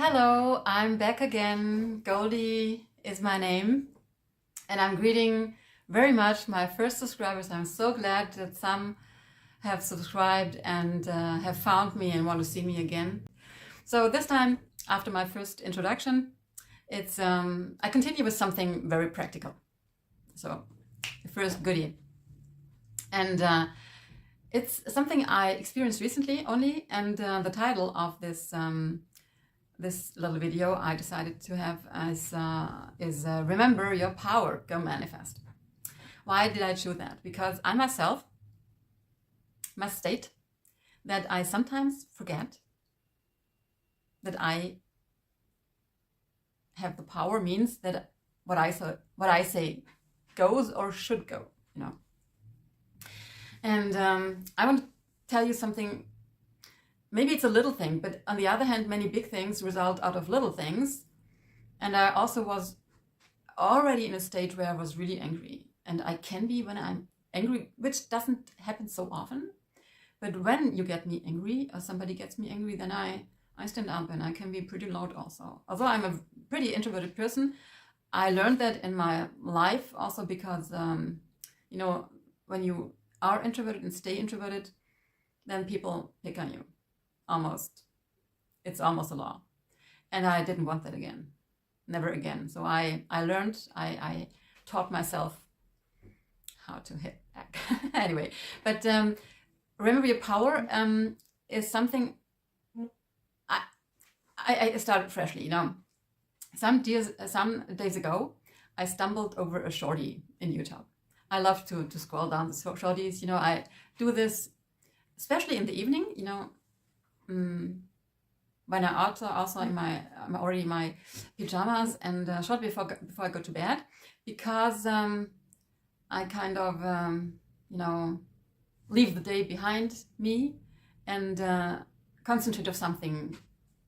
Hello, I'm back again. Goldie is my name, and I'm greeting very much my first subscribers. I'm so glad that some have subscribed and have found me and want to see me again. So this time, after my first introduction, it's I continue with something very practical. So the first goodie, and it's something I experienced recently only, and the title of this little video I decided to have is Remember Your Power, Go Manifest. Why did I choose that? Because I myself must state that I sometimes forget that I have the power, means that what I say goes or should go, you know. And I want to tell you something. Maybe it's a little thing, but on the other hand, many big things result out of little things. And I also was already in a stage where I was really angry. And I can be when I'm angry, which doesn't happen so often. But when you get me angry or somebody gets me angry, then I stand up and I can be pretty loud also. Although I'm a pretty introverted person, I learned that in my life also because, you know, when you are introverted and stay introverted, then people pick on you. It's almost a law. And I didn't want that again. Never again. So I learned, I taught myself how to hit back. Anyway, but remember your power is something I started freshly, you know. Some days ago, I stumbled over a shorty in Utah. I love to scroll down the shorties, you know. I do this, especially in the evening, you know. When I also I'm already in my pajamas and shortly before I go to bed, because I kind of you know, leave the day behind me and concentrate on something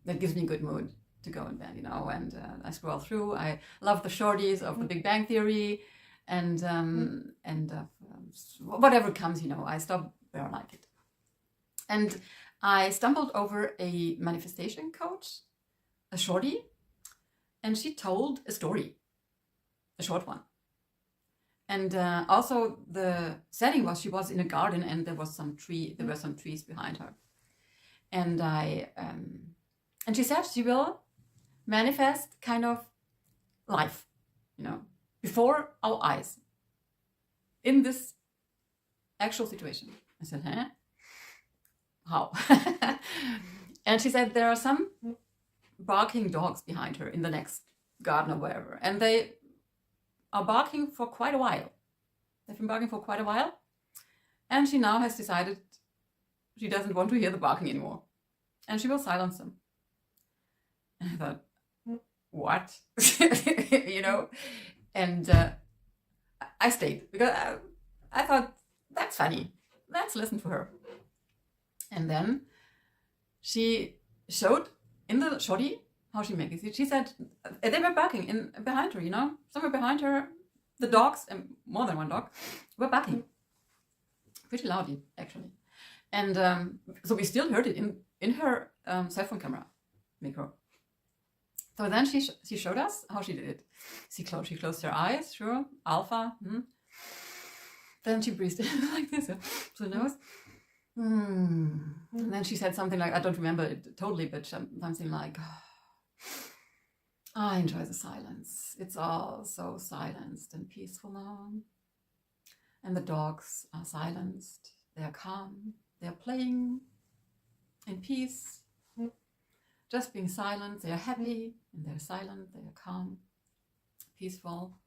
that gives me a good mood to go in bed, you know. And I scroll through. I love the shorties of The Big Bang Theory and whatever comes, you know. I stop where I like it. And I stumbled over a manifestation coach, a shorty, and she told a story, a short one. And also the setting was she was in a garden and there were some trees behind her. And and she said she will manifest kind of life, you know, before our eyes in this actual situation. I said, huh? How? And she said there are some barking dogs behind her in the next garden or wherever, and they are barking for quite a while. They've been barking for quite a while, and she now has decided she doesn't want to hear the barking anymore, and she will silence them. And I thought, what? You know? And I stayed because I thought, that's funny. Let's listen to her. And then she showed in the shorty how she makes it. She said they were barking behind her, you know, somewhere behind her. The dogs, and more than one dog, were barking pretty loudly, actually. And so we still heard it in her cell phone camera micro. So then she showed us how she did it. She closed her eyes, sure, alpha. Then she breathed in like this, through the nose. And then she said something like, I don't remember it totally, but something like, I enjoy the silence. It's all so silenced and peaceful now. And the dogs are silenced. They are calm. They are playing in peace. Just being silent. They are happy and they're silent. They are calm, peaceful.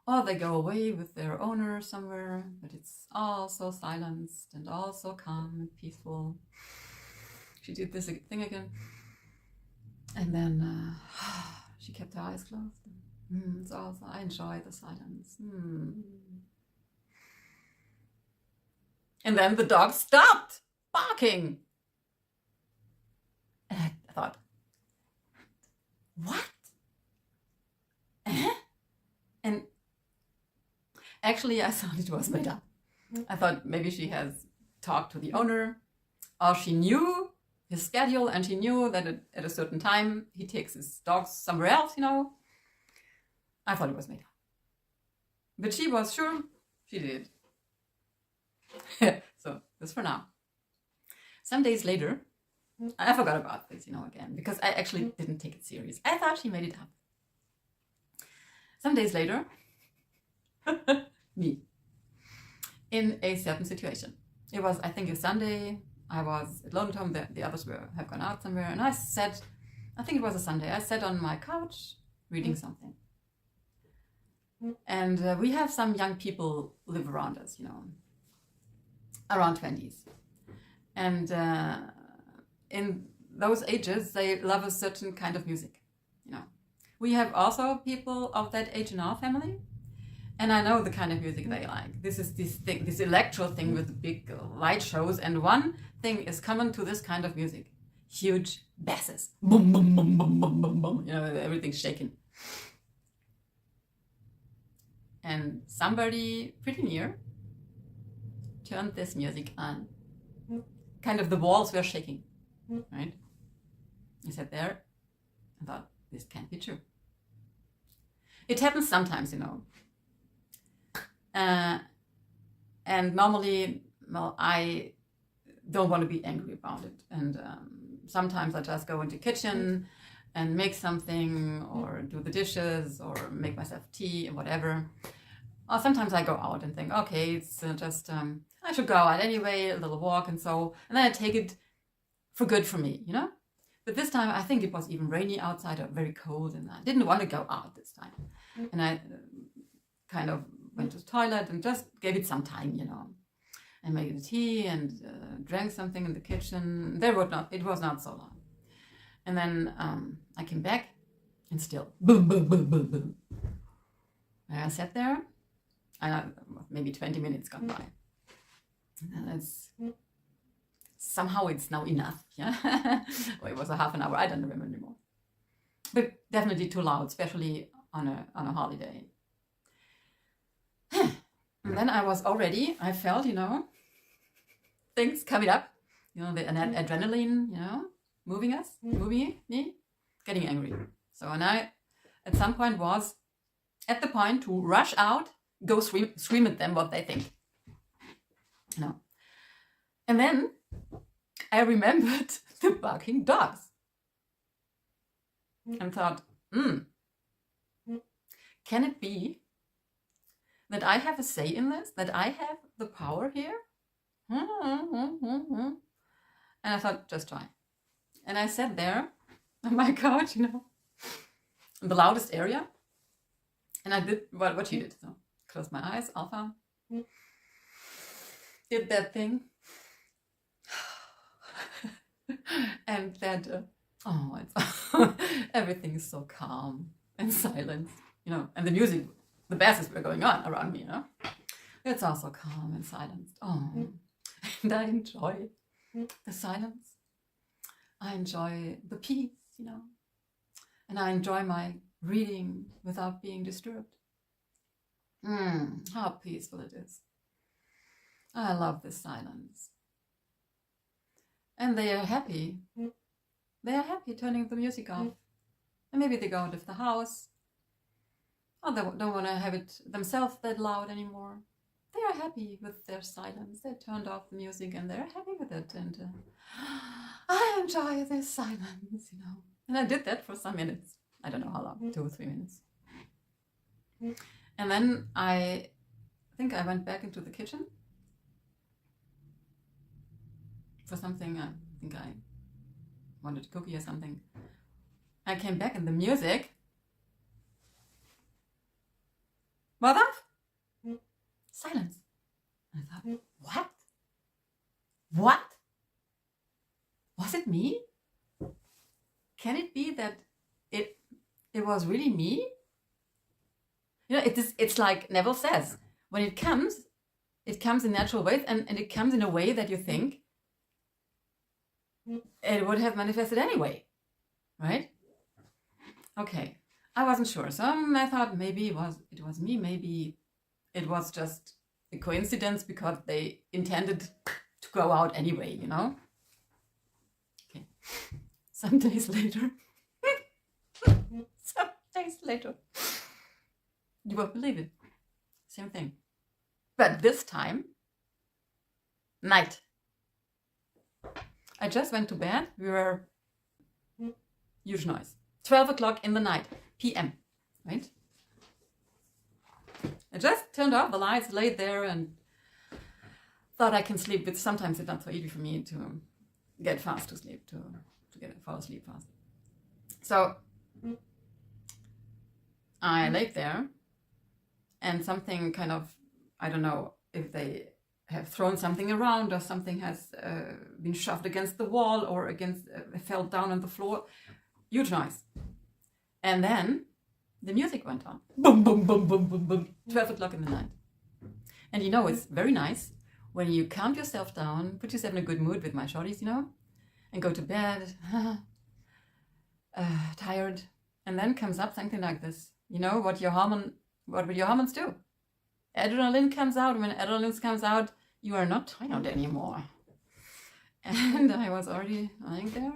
Or they go away with their owner somewhere, but it's all so silenced and all so calm and peaceful. She did this thing again. And then she kept her eyes closed. It's also, I enjoy the silence. And then the dog stopped barking. And I thought, what? And actually, I thought it was made up. I thought maybe she has talked to the owner, or she knew his schedule, and he knew that at a certain time he takes his dogs somewhere else, you know. I thought it was made up. But she was sure she did. So this for now. Some days later, I forgot about this, you know, again, because I actually didn't take it serious. I thought she made it up. Some days later, me, in a certain situation. It was, I think, a Sunday. I was alone at home. The others have gone out somewhere. And I think it was a Sunday. I sat on my couch reading something. And we have some young people live around us, you know, around 20s. And in those ages, they love a certain kind of music, you know. We have also people of that age in our family. And I know the kind of music they like. This is this electro thing with the big light shows. And one thing is common to this kind of music. Huge basses. Boom, boom, boom, boom, boom, boom, boom. You know, everything's shaking. And somebody pretty near turned this music on. Kind of the walls were shaking, right? I sat there and thought, this can't be true. It happens sometimes, you know. And normally, well, I don't want to be angry about it. And sometimes I just go into the kitchen and make something, or do the dishes, or make myself tea, or whatever. Or sometimes I go out and think, okay, it's just, I should go out anyway, a little walk and so. And then I take it for good for me, you know? But this time, I think it was even rainy outside, or very cold, and I didn't want to go out this time. And I kind of went to the toilet and just gave it some time, you know. And made a tea and drank something in the kitchen. It was not so long. And then I came back, and still boom, boom, boom, boom, boom. And I sat there, and maybe 20 minutes gone by. And somehow it's now enough, yeah. Or it was a half an hour, I don't remember anymore. But definitely too loud, especially on a holiday. And then I felt, you know, things coming up, you know, the adrenaline, you know, moving me, getting angry. So, and I, at some point, was at the point to rush out, go scream at them what they think. You know. And then I remembered the barking dogs. And thought, can it be that I have a say in this? That I have the power here? And I thought, just try. And I sat there on my couch, you know, in the loudest area. And I did what she did. So closed my eyes, Alpha. Did that thing. And that, everything is so calm and silent, you know. And the music, the basses were going on around me, you know. It's also calm and silent. And I enjoy the silence. I enjoy the peace, you know. And I enjoy my reading without being disturbed. How peaceful it is. I love this silence. And they are happy. They are happy turning the music off. And maybe they go out of the house. Or they don't want to have it themselves that loud anymore. They are happy with their silence. They turned off the music and they're happy with it. And I enjoy this silence, you know. And I did that for some minutes. I don't know how long, 2 or 3 minutes. And then I think I went back into the kitchen for something. I think I wanted a cookie or something. I came back and the music was off. Silence. And I thought, what? What? Was it me? Can it be that it was really me? You know, it's like Neville says, when it comes in natural ways, and it comes in a way that you think it would have manifested anyway, right? Okay, I wasn't sure. So I thought maybe it was me, maybe it was just a coincidence because they intended to go out anyway, you know? Okay. some days later, you won't believe it, same thing. But this time, night. I just went to bed. We were huge noise. 12 o'clock in the night, p.m., right? I just turned off the lights, laid there, and thought I can sleep, but sometimes it's not so easy for me to get fast to sleep, to fall asleep fast. So I laid there, and something kind of, I don't know if they have thrown something around or something has been shoved against the wall or fell down on the floor. Huge noise. And then the music went on. Boom, boom, boom, boom, boom, boom. 12 o'clock in the night. And you know, it's very nice when you calm yourself down, put yourself in a good mood with my shorties, you know, and go to bed, tired. And then comes up something like this. You know, what will your hormones do? Adrenaline comes out. When adrenaline comes out, you are not tired anymore. And I was already lying there.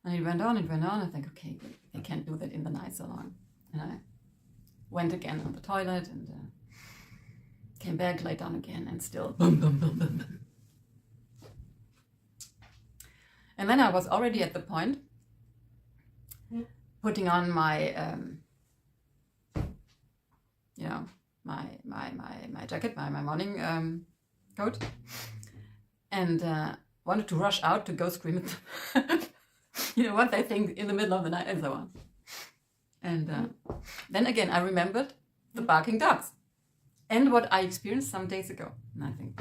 And it went on. I think, okay, they can't do that in the night so long. And I went again on the toilet and came back, lay down again, and still boom, boom, boom, boom, boom. And then I was already at the point putting on my, my jacket, my morning coat, and wanted to rush out to go scream at them. You know what they think in the middle of the night and so on. And then again, I remembered the barking dogs and what I experienced some days ago. And I think,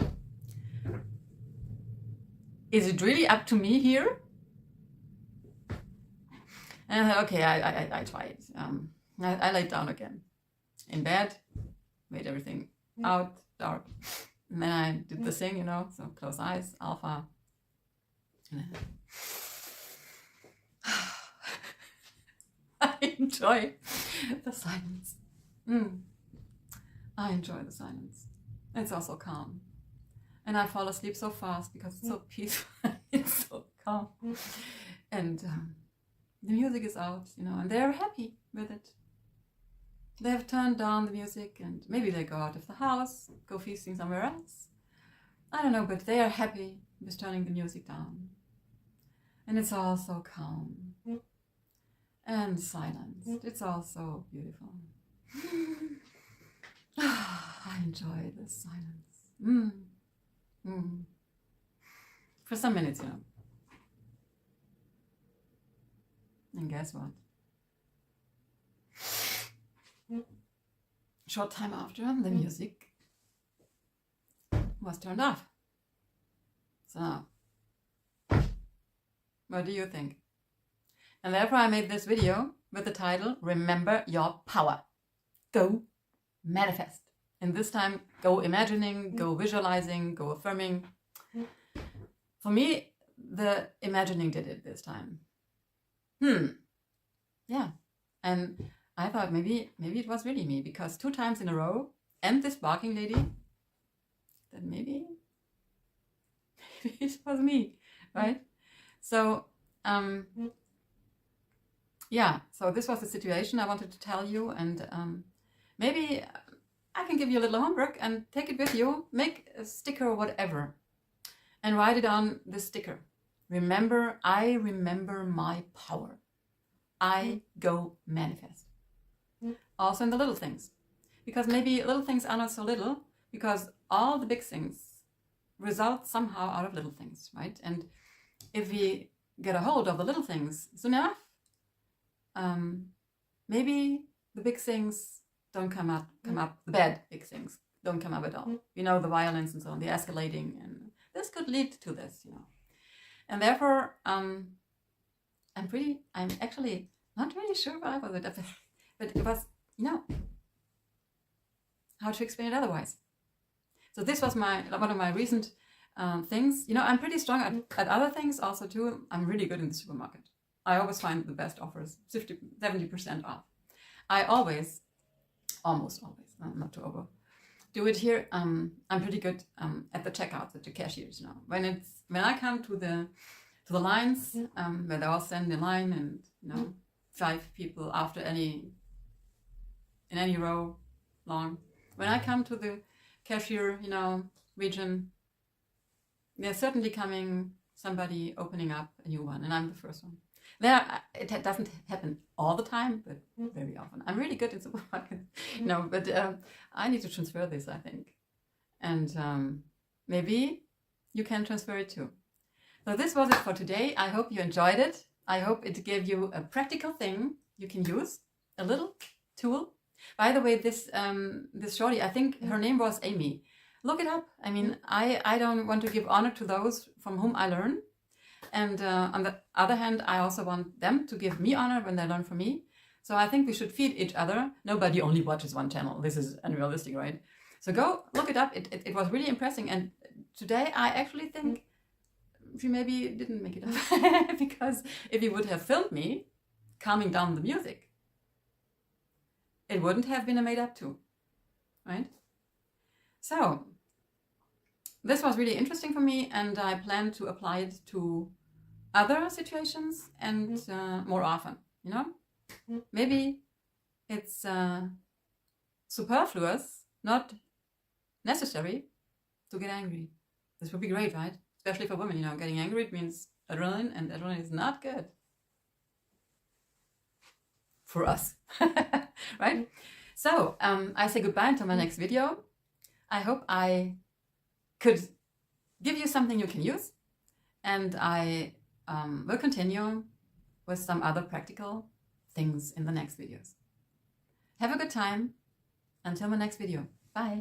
is it really up to me here? And I thought, okay, I try it. I laid down again in bed, made everything out, dark. And then I did the thing, you know, so close eyes, alpha. And then I enjoy the silence. I enjoy the silence. It's also calm. And I fall asleep so fast because it's so peaceful. It's so calm. And the music is out, you know, and they're happy with it. They have turned down the music and maybe they go out of the house, go feasting somewhere else. I don't know, but they are happy with turning the music down. And it's all so calm. And silence. It's all so beautiful. I enjoy this silence. For some minutes, you know. And guess what? Short time after, the music was turned off. So, what do you think? And therefore I made this video with the title, Remember Your Power. Go manifest. And this time, go imagining, go visualizing, go affirming. For me, the imagining did it this time. Yeah. And I thought maybe it was really me, because 2 times in a row, and this barking lady, that maybe it was me, right? So, yeah, so this was the situation I wanted to tell you, and maybe I can give you a little homework and take it with you, make a sticker or whatever, and write it on the sticker. Remember, I remember my power. I go manifest. Also in the little things, because maybe little things are not so little, because all the big things result somehow out of little things, right? And if we get a hold of the little things soon enough, maybe the big things don't come up, the bad big things don't come up at all. You know, the violence and so on, the escalating, and this could lead to this, you know. And therefore, I'm actually not really sure why was it, but it was, you know, how to explain it otherwise. So this was one of my recent things. You know, I'm pretty strong at other things also too. I'm really good in the supermarket. I always find the best offers, 70% off. I almost always, not to overdo it here. I'm pretty good at the checkouts, at the cashiers. You know, when I come to to the lines, where they all stand in line, and 5 people after in any row long. When I come to the cashier, region, there's certainly coming somebody opening up a new one, and I'm the first one. It doesn't happen all the time, but very often. I'm really good in supermarkets, but I need to transfer this, I think. And maybe you can transfer it too. So this was it for today. I hope you enjoyed it. I hope it gave you a practical thing you can use, a little tool. By the way, this shorty, I think her name was Amy. Look it up. I mean, I don't want to give honor to those from whom I learn. And on the other hand, I also want them to give me honor when they learn from me. So I think we should feed each other. Nobody only watches one channel. This is unrealistic, right? So go look it up. It was really impressive. And today I actually think she maybe didn't make it up. Because if you would have filmed me calming down the music, it wouldn't have been a made up too, right? So this was really interesting for me, and I plan to apply it to other situations and more often, Maybe it's superfluous, not necessary, to get angry. This would be great, right? Especially for women, getting angry, it means adrenaline, and adrenaline is not good for us, right? So I say goodbye until my next video. I hope I could give you something you can use, and I will continue with some other practical things in the next videos. Have a good time. Until my next video. Bye.